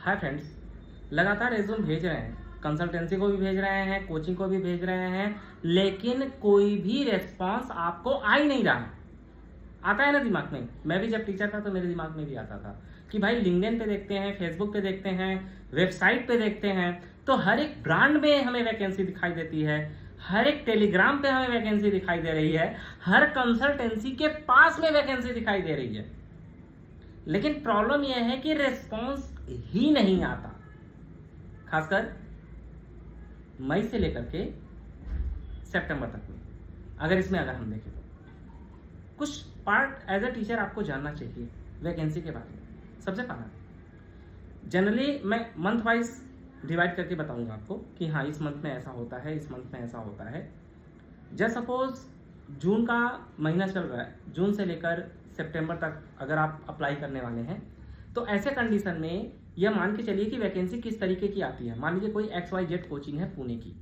Hi friends, लगातार resume भेज रहे हैं, कंसल्टेंसी को भी भेज रहे हैं, कोचिंग को भी भेज रहे हैं, लेकिन कोई भी रेस्पॉन्स आपको आ ही नहीं रहा। आता है ना दिमाग में। मैं भी जब टीचर था तो मेरे दिमाग में भी आता था कि भाई लिंक्डइन पे देखते हैं, फेसबुक पे देखते हैं, वेबसाइट पे देखते हैं, तो हर एक ब्रांड में हमें वैकेंसी दिखाई देती है, हर एक टेलीग्राम पे हमें वैकेंसी दिखाई दे रही है, हर कंसल्टेंसी के पास में वैकेंसी दिखाई दे रही है, लेकिन प्रॉब्लम यह है कि रिस्पॉन्स ही नहीं आता। खासकर मई से लेकर के सितंबर तक में अगर हम देखें तो कुछ पार्ट एज अ टीचर आपको जानना चाहिए वैकेंसी के बारे में। सबसे पहला, जनरली मैं मंथ वाइज डिवाइड करके बताऊंगा आपको कि हाँ इस मंथ में ऐसा होता है, इस मंथ में ऐसा होता है। जस्ट सपोज जून का महीना चल रहा है, जून से लेकर सितंबर तक अगर आप अप्लाई करने वाले हैं तो ऐसे कंडीशन में यह मान के चलिए कि वैकेंसी किस तरीके की आती है। मान लीजिए कोई XYZ कोचिंग है पुणे की,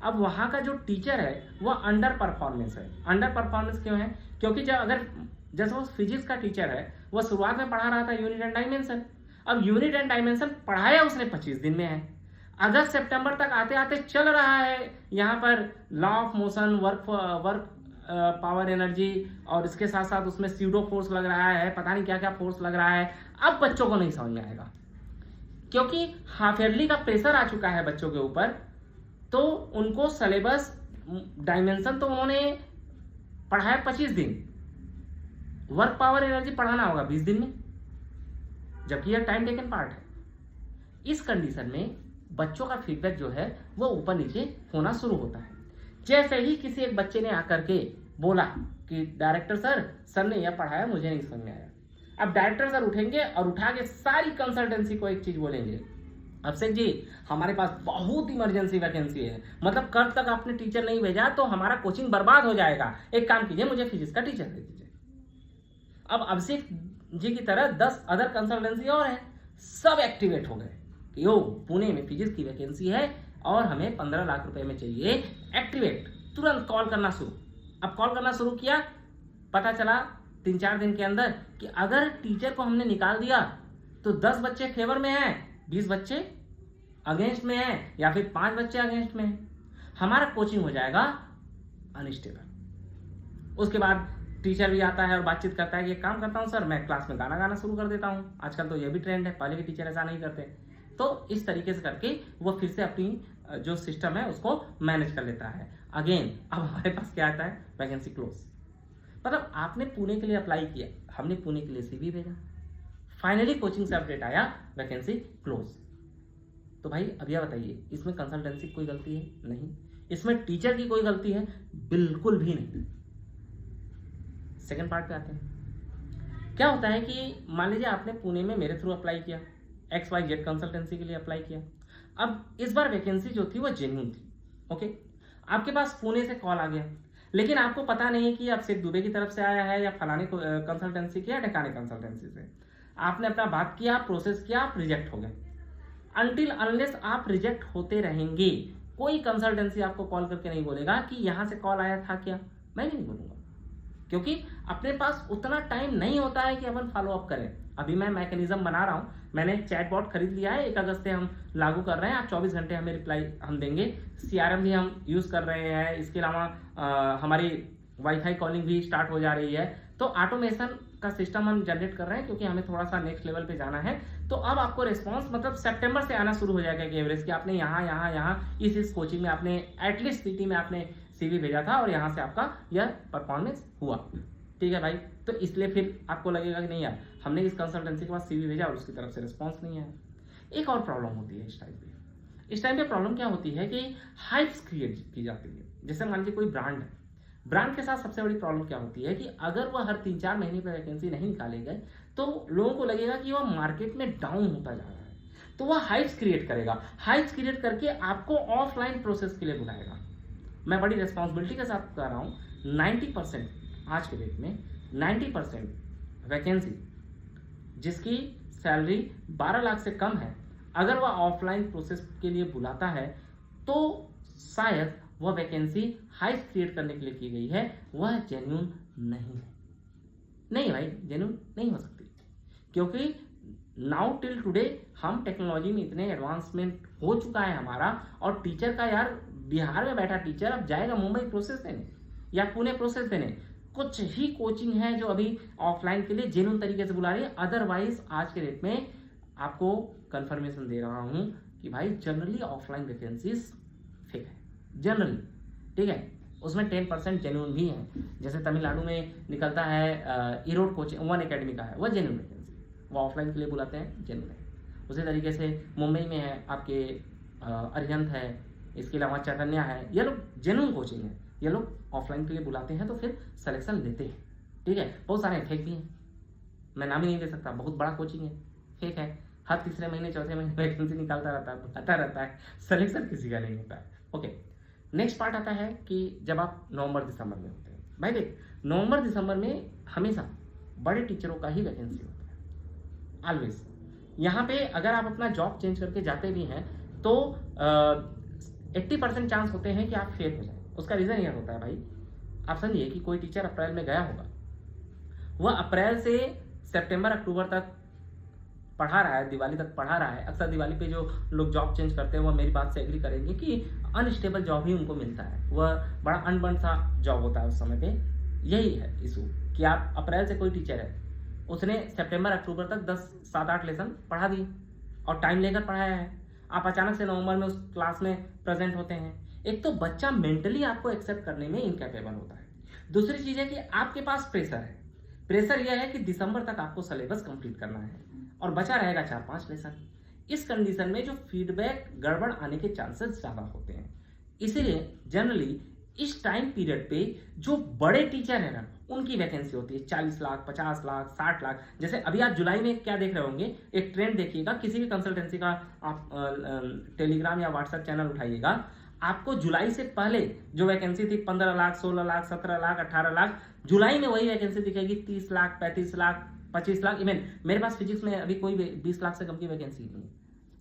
अब वहाँ का जो टीचर है वह अंडर परफॉर्मेंस है। अंडर परफॉर्मेंस क्यों है? क्योंकि जैसे वो फिजिक्स का टीचर है, वह शुरुआत में पढ़ा रहा था यूनिट एंड डायमेंशन। अब यूनिट एंड डायमेंशन पढ़ाया उसने 25 दिन में है, अगस्त सितंबर तक आते आते चल रहा है यहाँ पर law of motion, work power energy, और इसके साथ साथ उसमें स्यूडो फोर्स लग रहा है, पता नहीं क्या क्या फोर्स लग रहा है। अब बच्चों को नहीं समझ में आएगा क्योंकि हाफ ईयरली का प्रेशर आ चुका है बच्चों के ऊपर। तो उनको सिलेबस डायमेंशन तो उन्होंने पढ़ाया 25 दिन, वर्क पावर एनर्जी पढ़ाना होगा 20 दिन में, जबकि यह टाइम टेकन पार्ट है। इस कंडीशन में बच्चों का फीडबैक जो है वो ऊपर नीचे होना शुरू होता है। जैसे ही किसी एक बच्चे ने आकर के बोला कि डायरेक्टर सर ने यह पढ़ाया, मुझे नहीं समझ में आया। अब डायरेक्टर सर उठेंगे और उठा के सारी कंसल्टेंसी को एक चीज बोलेंगे, अभिषेक जी हमारे पास बहुत इमरजेंसी वैकेंसी है, मतलब कल तक आपने टीचर नहीं भेजा तो हमारा कोचिंग बर्बाद हो जाएगा, एक काम कीजिए मुझे फिजिक्स का टीचर दे दीजिए। अब अभिषेक जी की तरह 10 अदर कंसल्टेंसी और हैं, सब एक्टिवेट हो गए कि यो पुणे में फिजिक्स की वैकेंसी है और हमें 15 लाख रुपए में चाहिए। एक्टिवेट, तुरंत कॉल करना शुरू। अब कॉल करना शुरू किया, पता चला 3-4 दिन के अंदर कि अगर टीचर को हमने निकाल दिया तो 10 बच्चे फेवर में हैं, 20 बच्चे अगेंस्ट में हैं, या फिर 5 बच्चे अगेंस्ट में हैं, हमारा कोचिंग हो जाएगा अनस्टेबल। उसके बाद टीचर भी आता है और बातचीत करता है कि एक काम करता हूँ सर, मैं क्लास में गाना गाना शुरू कर देता हूँ, आजकल तो यह भी ट्रेंड है, पहले के टीचर ऐसा नहीं करते। तो इस तरीके से करके वो फिर से अपनी जो सिस्टम है उसको मैनेज कर लेता है। अगेन अब हमारे पास क्या आता है? Vacancy close. मतलब आपने पुणे के लिए अप्लाई किया, हमने पुणे के लिए CV भेजा, फाइनली कोचिंग से अपडेट आया वैकेंसी क्लोज। तो भाई अब यह बताइए, इसमें कंसल्टेंसी की कोई गलती है? नहीं। इसमें टीचर की कोई गलती है? बिल्कुल भी नहीं। सेकंड पार्ट पे आते हैं। क्या होता है कि मान लीजिए आपने पुणे में मेरे थ्रू अप्लाई किया, XYZ कंसल्टेंसी के लिए अप्लाई किया। अब इस बार वैकेंसी जो थी वो जेन्युइन थी, ओके। आपके पास पुणे से कॉल आ गया, लेकिन आपको पता नहीं कि अब शेख दुबे की तरफ से आया है या फलाने कंसल्टेंसी की या ढकाने कंसल्टेंसी से। आपने अपना बात किया, प्रोसेस किया, आप रिजेक्ट हो गए। अनटिल अनलेस आप रिजेक्ट होते रहेंगे, कोई कंसल्टेंसी आपको कॉल करके नहीं बोलेगा कि यहां से कॉल आया था क्या। मैं भी नहीं बोलूंगा, क्योंकि अपने पास उतना टाइम नहीं होता है कि अपन फॉलो अप करें। अभी मैं मैकेनिज्म बना रहा हूँ, मैंने चैटबॉट खरीद लिया है, 1 अगस्त से हम लागू कर रहे हैं। आप 24 घंटे हमें रिप्लाई हम देंगे। CRM भी हम यूज कर रहे हैं, इसके अलावा हमारी वाईफाई कॉलिंग भी स्टार्ट हो जा रही है। तो ऑटोमेशन का सिस्टम हम जनरेट कर रहे हैं, क्योंकि हमें थोड़ा सा नेक्स्ट लेवल पे जाना है। तो अब आपको रिस्पॉन्स मतलब सितंबर से आना शुरू हो जाएगा कि एवरेज कि आपने यहाँ इस कोचिंग में आपने एटलीस्ट सिटी में आपने CV भेजा था और यहाँ से आपका यह परफॉर्मेंस हुआ। ठीक है भाई, तो इसलिए फिर आपको लगेगा कि नहीं यार, हमने इस कंसल्टेंसी के पास CV भेजा और उसकी तरफ से रिस्पॉन्स नहीं आया। एक और प्रॉब्लम होती है इस टाइम पे प्रॉब्लम क्या होती है कि हाइप्स क्रिएट की जाती है। जैसे मान लीजिए कोई ब्रांड है, ब्रांड के साथ सबसे बड़ी प्रॉब्लम क्या होती है कि अगर वह हर 3-4 महीने पर वैकेंसी नहीं निकालेगा तो लोगों को लगेगा कि वह मार्केट में डाउन होता जा रहा है, तो वह हाइप्स क्रिएट करेगा। हाइप्स क्रिएट करके आपको ऑफलाइन प्रोसेस के लिए बुलाएगा। मैं बड़ी रिस्पॉन्सिबिलिटी के साथ कह रहा हूँ, 90% आज के डेट में 90% वैकेंसी जिसकी सैलरी 12 लाख से कम है, अगर वह ऑफलाइन प्रोसेस के लिए बुलाता है तो शायद वह वैकेंसी हाइप क्रिएट करने के लिए की गई है, वह जेन्युइन नहीं है। नहीं भाई, जेन्युइन नहीं हो सकती, क्योंकि नाउ टिल टुडे हम टेक्नोलॉजी में इतने एडवांसमेंट हो चुका है हमारा, और टीचर का यार बिहार में बैठा टीचर अब जाएगा मुंबई प्रोसेस देने या पुणे प्रोसेस देने। कुछ ही कोचिंग है जो अभी ऑफलाइन के लिए जेन्युइन तरीके से बुला रही है, अदरवाइज आज के डेट में आपको कंफर्मेशन दे रहा हूं कि भाई जनरली ऑफलाइन वैकेंसीज फेक है जनरली, ठीक है। उसमें 10% जेन्युइन भी है। जैसे तमिलनाडु में निकलता है ईरोड कोचिंग वन एकेडमी का है, वह जेन्युइन वैकेंसी, वो ऑफलाइन के लिए बुलाते हैं, जेन्युइन है। उसी तरीके से मुंबई में है आपके अरिहंत है, इसके अलावा चैतन्या है, ये लोग जेन्युइन कोचिंग है, ये लोग ऑफलाइन के लिए बुलाते हैं तो फिर सिलेक्शन लेते हैं, ठीक है। बहुत सारे फेक भी हैं, मैं नाम ही नहीं दे सकता, बहुत बड़ा कोचिंग है, फेक है। हर तीसरे महीने चौथे महीने वैकेंसी निकालता रहता है, बताता रहता है, सिलेक्शन किसी का नहीं होता है। ओके, नेक्स्ट पार्ट आता है कि जब आप नवंबर दिसंबर में होते हैं, भाई देख नवंबर दिसंबर में हमेशा बड़े टीचरों का ही वैकेंसी होता है ऑलवेज। यहाँ पे अगर आप अपना जॉब चेंज करके जाते भी हैं तो 80% चांस होते हैं कि आप फेल हो जाए। उसका रीज़न यह होता है भाई, आप समझिए कि कोई टीचर अप्रैल में गया होगा, वह अप्रैल से सितंबर अक्टूबर तक पढ़ा रहा है, दिवाली तक पढ़ा रहा है। अक्सर दिवाली पे जो लोग जॉब चेंज करते हैं वह मेरी बात से एग्री करेंगे कि अनस्टेबल जॉब ही उनको मिलता है, वह बड़ा अनबर्न सा जॉब होता है उस समय पे। यही है इशू कि आप अप्रैल से कोई टीचर है, उसने सितंबर अक्टूबर तक 7-8 लेसन पढ़ा दी और टाइम लेकर पढ़ाया है, आप अचानक से नवंबर में उस क्लास में प्रेजेंट होते हैं। एक तो बच्चा मेंटली आपको एक्सेप्ट करने में इनकैपेबल होता है, दूसरी चीज़ है कि आपके पास प्रेशर है। प्रेशर यह है कि दिसंबर तक आपको सिलेबस कंप्लीट करना है और बचा रहेगा 4-5 लेसन। इस कंडीशन में जो फीडबैक गड़बड़ आने के चांसेस ज़्यादा होते हैं। इसीलिए जनरली इस टाइम पीरियड पे जो बड़े टीचर हैं ना, उनकी वैकेंसी होती है 40 लाख, 50 लाख, 60 लाख। जैसे अभी आप जुलाई में क्या देख रहे होंगे, एक ट्रेंड देखिएगा, किसी भी कंसल्टेंसी का आप टेलीग्राम या व्हाट्सएप चैनल उठाइएगा, आपको जुलाई से पहले जो वैकेंसी थी 15 लाख, 16 लाख, 17 लाख, 18 लाख, जुलाई में वही वैकेंसी दिखेगी 30 लाख, 35 लाख, 25 लाख। इवन मेरे पास फिजिक्स में अभी कोई 20 लाख से कम की वैकेंसी नहीं है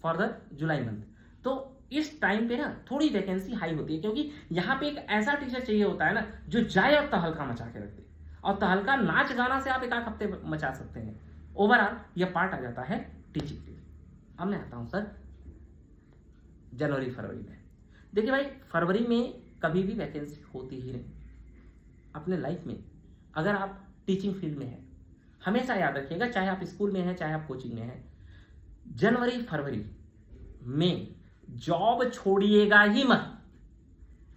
फॉर द जुलाई मंथ। तो इस टाइम पे ना थोड़ी वैकेंसी हाई होती है, क्योंकि यहाँ पे एक ऐसा टीचर चाहिए होता है ना जो जाए और तहलका मचा के रख दे, और तहलका नाच गाना से आप एक हफ्ते मचा सकते हैं। ओवरऑल यह पार्ट आ जाता है टीचिंग के। अब मैं आता हूँ सर जनवरी फरवरी में। देखिए भाई, फरवरी में कभी भी वैकेंसी होती ही नहीं अपने लाइफ में, अगर आप टीचिंग फील्ड में हैं। हमेशा याद रखिएगा, चाहे आप स्कूल में हैं चाहे आप कोचिंग में हैं, जनवरी फरवरी में जॉब छोड़िएगा ही मत,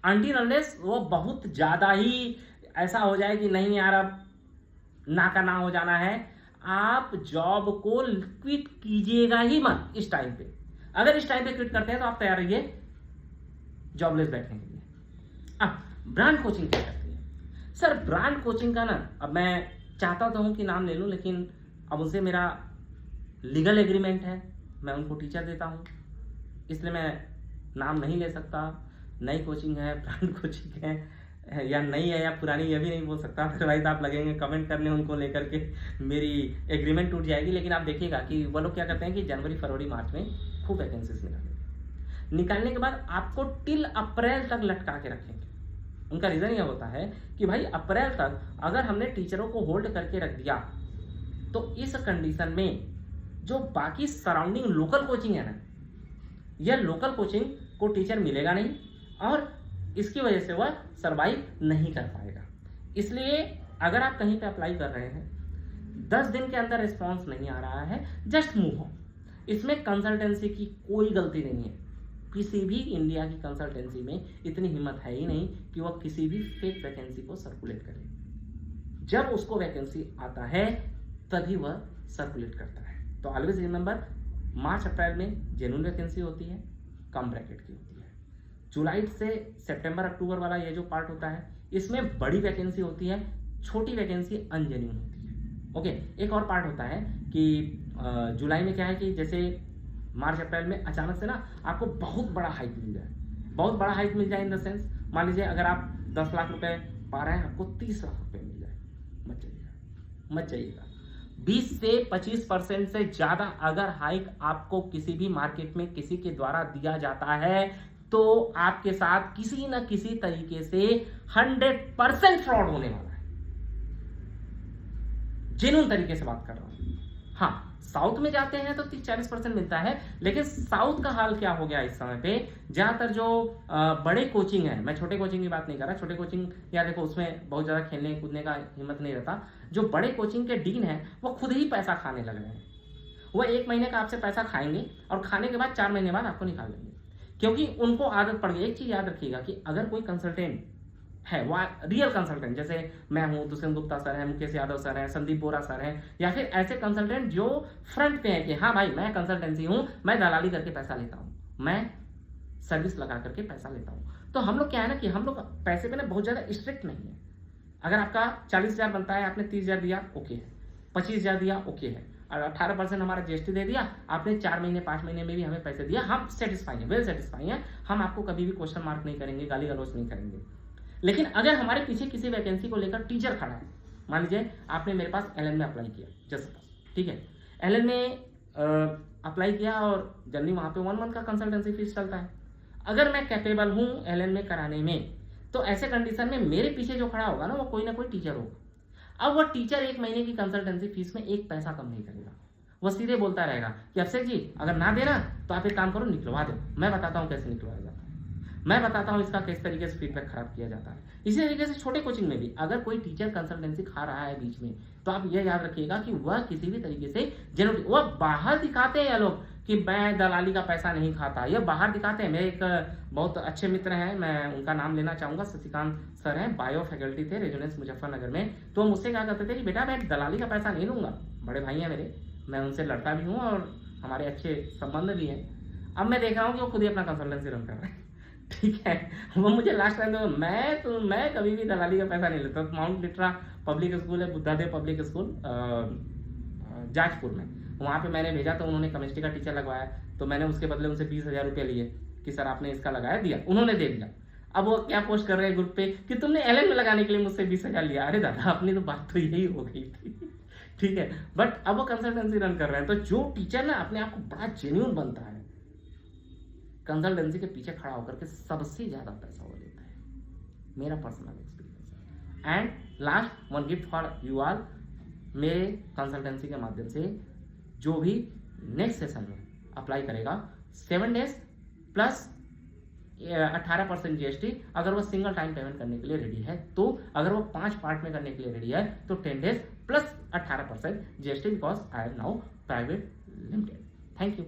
अनटिल अनलेस वो बहुत ज़्यादा ही ऐसा हो जाए कि नहीं यार अब ना का ना हो जाना है। आप जॉब को क्विट कीजिएगा ही मत इस टाइम पे। अगर इस टाइम पे क्विट करते हैं तो आप तैयार रहिए जॉबलेस बैठने के लिए। अब ब्रांड कोचिंग क्या करती है सर? ब्रांड कोचिंग का ना, अब मैं चाहता तो हूँ कि नाम ले लूँ, लेकिन अब उनसे मेरा लीगल एग्रीमेंट है, मैं उनको टीचर देता हूँ, इसलिए मैं नाम नहीं ले सकता। नई कोचिंग है, ब्रांड कोचिंग है या नई है या पुरानी, ये भी नहीं बोल सकता, अदरवाइज आप लगेंगे कमेंट करने उनको लेकर के, मेरी एग्रीमेंट टूट जाएगी। लेकिन आप देखिएगा कि वो लोग क्या करते हैं कि जनवरी फरवरी मार्च में खूब वैकेंसीज निकालने के बाद आपको टिल अप्रैल तक लटका के रखेंगे। उनका रीज़न यह होता है कि भाई अप्रैल तक अगर हमने टीचरों को होल्ड करके रख दिया तो इस कंडीशन में जो बाकी सराउंडिंग लोकल कोचिंग है ना, यह लोकल कोचिंग को टीचर मिलेगा नहीं और इसकी वजह से वह सर्वाइव नहीं कर पाएगा। इसलिए अगर आप कहीं पे अप्लाई कर रहे हैं, 10 दिन के अंदर रिस्पॉन्स नहीं आ रहा है, जस्ट मूव ऑन। इसमें कंसल्टेंसी की कोई गलती नहीं है। किसी भी इंडिया की कंसल्टेंसी में इतनी हिम्मत है ही नहीं कि वह किसी भी फेक वैकेंसी को सर्कुलेट करे। जब उसको वैकेंसी आता है तभी वह सर्कुलेट करता है। तो ऑलवेज रिमेंबर, मार्च अप्रैल में जेन्युइन वैकेंसी होती है, कम ब्रैकेट की होती है। जुलाई से सितंबर अक्टूबर वाला ये जो पार्ट होता है, इसमें बड़ी वैकेंसी होती है, छोटी वैकेंसी अनजेन्युइन होती है। ओके, एक और पार्ट होता है कि जुलाई में क्या है कि जैसे मार्च अप्रैल में अचानक से ना आपको बहुत बड़ा हाइक मिल जाए, बहुत बड़ा हाइक मिल जाए इन द सेंस, मान लीजिए अगर आप 10 लाख रुपए पा रहे हैं, आपको 30 लाख रुपए मिल जाए, मत जाइएगा। 20 से 25% से ज़्यादा अगर हाइक आपको किसी भी मार्केट में किसी के द्वारा दिया जाता है तो आपके साथ किसी न किसी तरीके से 100% फ्रॉड होने वाला है। जेन्युइन तरीके से बात कर रहा हूं। हाँ, साउथ में जाते हैं तो 30-40% मिलता है, लेकिन साउथ का हाल क्या हो गया इस समय पे, ज्यादातर जो बड़े कोचिंग है, मैं छोटे कोचिंग की बात नहीं कर रहा, छोटे कोचिंग या देखो उसमें बहुत ज्यादा खेलने कूदने का हिम्मत नहीं रहता, जो बड़े कोचिंग के डीन है वो खुद ही पैसा खाने लग रहे हैं। वो 1 महीने का आपसे पैसा खाएंगे और खाने के बाद 4 महीने बाद आपको निकाल देंगे, क्योंकि उनको आदत पड़ गई। एक चीज याद रखिएगा कि अगर कोई कंसल्टेंट है, वो रियल कंसल्टेंट, जैसे मैं हूं, दुष्यंत गुप्ता सर हैं, मुकेश यादव सर हैं, संदीप बोरा सर हैं, या फिर ऐसे कंसल्टेंट जो फ्रंट पे हैं कि हाँ भाई मैं कंसल्टेंसी हूं, मैं दलाली करके पैसा लेता हूं, मैं सर्विस लगा करके पैसा लेता हूं। तो हम लोग क्या है ना कि हम लोग पैसे पे ना बहुत ज्यादा स्ट्रिक्ट नहीं है। अगर आपका 40,000 बनता है, आपने 30,000 दिया, ओके है, 25,000 दिया, ओके है, और 18% हमारा जीएसटी दे दिया, आपने 4 महीने 5 महीने में भी हमें पैसे दिया, हम सेटिस्फाई हैं, वेल सेटिस्फाई हैं, हम आपको कभी भी क्वेश्चन मार्क नहीं करेंगे, गाली गलौज नहीं करेंगे। लेकिन अगर हमारे पीछे किसी वैकेंसी को लेकर टीचर खड़ा है, मान लीजिए आपने मेरे पास एलएन में अप्लाई किया, जस्ट ठीक है, एलएन में अप्लाई किया और जनरली वहां पे 1 मंथ का कंसल्टेंसी फीस चलता है। अगर मैं कैपेबल हूं एलएन में कराने में, तो ऐसे कंडीशन में मेरे पीछे जो खड़ा होगा ना वो कोई ना कोई टीचर होगा। अब वो टीचर 1 महीने की कंसल्टेंसी फीस में 1 पैसा कम नहीं करेगा, वो सीधे बोलता रहेगा कि अभिषेक जी अगर ना देना तो आप एक काम करो, निकलवा दो, मैं बताता हूँ कैसे निकलवाया जाता है, मैं बताता हूँ इसका किस तरीके से फीडबैक खराब किया जाता है। इसी तरीके से छोटे कोचिंग में भी अगर कोई टीचर कंसल्टेंसी खा रहा है बीच में, तो आप ये याद रखिएगा कि वह किसी भी तरीके से जेन्युइन, वह बाहर दिखाते हैं लोग कि मैं दलाली का पैसा नहीं खाता, ये बाहर दिखाते हैं। मेरे एक बहुत अच्छे मित्र हैं, मैं उनका नाम लेना चाहूंगा, शशिकांत सर हैं, बायो फैकल्टी थे रेजोनेंस मुजफ्फरनगर में। तो मुझसे क्या करते थे कि बेटा मैं दलाली का पैसा नहीं लूंगा, बड़े भाई हैं मेरे, मैं उनसे लड़ता भी हूँ और हमारे अच्छे संबंध भी हैं। अब मैं देख रहा हूँ कि वो खुद ही अपना कंसल्टेंसी रन कर रहे हैं, ठीक है। वो मुझे लास्ट टाइम तो मैं कभी भी दलाली का पैसा नहीं लेता। माउंट लिट्रा पब्लिक स्कूल है, बुद्धादेव पब्लिक स्कूल जाजपुर में, वहाँ पे मैंने भेजा तो उन्होंने केमिस्ट्री का टीचर लगवाया, तो मैंने उसके बदले उनसे 20,000 रुपये लिए कि सर आपने इसका लगाया, दिया, उन्होंने दे दिया। अब वो क्या पोस्ट कर रहे हैं ग्रुप पे कि तुमने एलएन में लगाने के लिए मुझसे 20,000 लिया। अरे दादा अपनी तो बात तो यही हो गई थी, ठीक है, बट अब वो कंसल्टेंसी रन कर रहे हैं। तो जो टीचर ना अपने आप को बड़ा जेन्युइन बनता है, कंसल्टेंसी के पीछे खड़ा होकर के सबसे ज्यादा पैसा वो लेता है, मेरा पर्सनल एक्सपीरियंस है। And last 1 gift for you all, मेरे कंसल्टेंसी के माध्यम से जो भी नेक्स्ट सेशन में अप्लाई करेगा 7 डेज प्लस 18% जीएसटी, अगर वो सिंगल टाइम पेमेंट करने के लिए रेडी है, तो अगर वो 5 पार्ट में करने के लिए रेडी है तो 10 days plus 18% GST, because I am now private limited. Thank you.